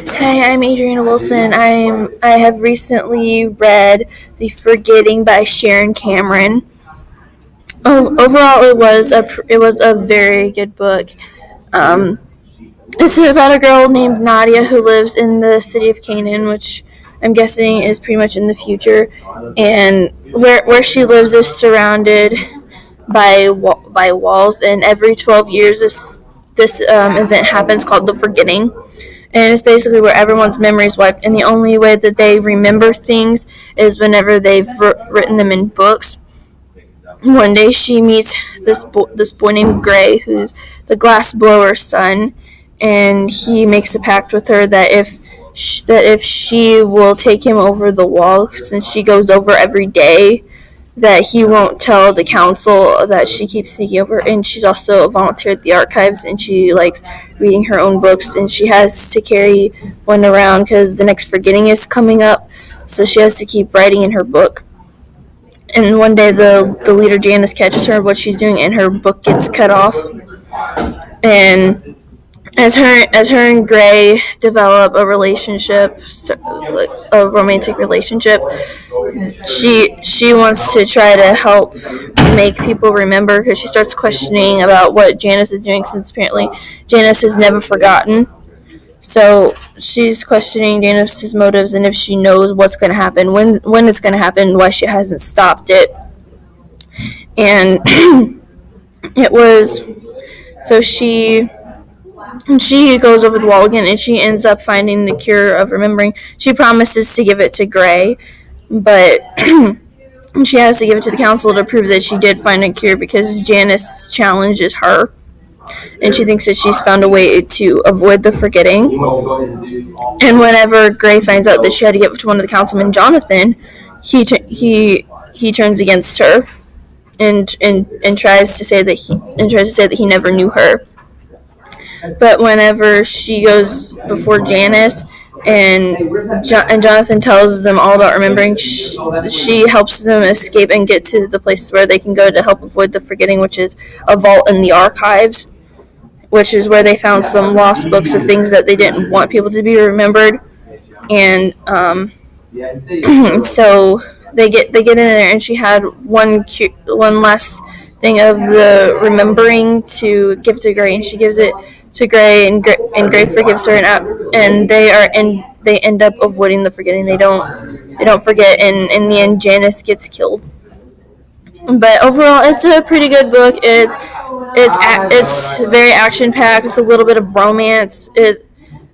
Hi, I'm Adriana Wilson. I have recently read The Forgetting by Sharon Cameron. Overall, it was a very good book. It's about a girl named Nadia who lives in the city of Canaan, which I'm guessing is pretty much in the future. And where she lives is surrounded by walls, and every 12 years this event happens called the Forgetting. And it's basically where everyone's memory is wiped, and the only way that they remember things is whenever they've written them in books. One day she meets this boy named Gray, who's the glass blower's son, and he makes a pact with her that if she will take him over the wall, since she goes over every day, that he won't tell the council that she keeps sneaking over. And she's also a volunteer at the archives, and she likes reading her own books, and she has to carry one around because the next Forgetting is coming up, so she has to keep writing in her book. And one day the leader Janice catches her what she's doing, and her book gets cut off. And as her and Gray develop a relationship, a romantic relationship, she wants to try to help make people remember, because she starts questioning about what Janice is doing, since apparently Janice has never forgotten. So she's questioning Janice's motives, and if she knows what's going to happen, when it's going to happen, why she hasn't stopped it. And it was so she goes over the wall again, and she ends up finding the cure of remembering. She promises to give it to Gray, but she has to give it to the council to prove that she did find a cure, because Janice challenges her, and she thinks that she's found a way to avoid the Forgetting. And whenever Gray finds out that she had to give it to one of the councilmen, Jonathan, he turns against her and tries to say that he never knew her. But whenever she goes before Janice and Jonathan tells them all about remembering, she helps them escape and get to the places where they can go to help avoid the Forgetting, which is a vault in the archives, which is where they found some lost books of things that they didn't want people to be remembered. And so they get in there, and she had one last thing of the remembering to give to Gray, and she gives it to Gray, and Gray forgives her, and they end up avoiding the Forgetting. They don't forget, and in the end, Janice gets killed. But overall, it's a pretty good book. It's very action packed. It's a little bit of romance.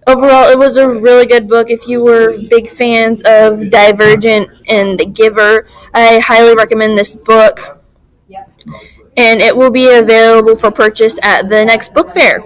Overall, it was a really good book. If you were big fans of Divergent and The Giver, I highly recommend this book. And it will be available for purchase at the next book fair.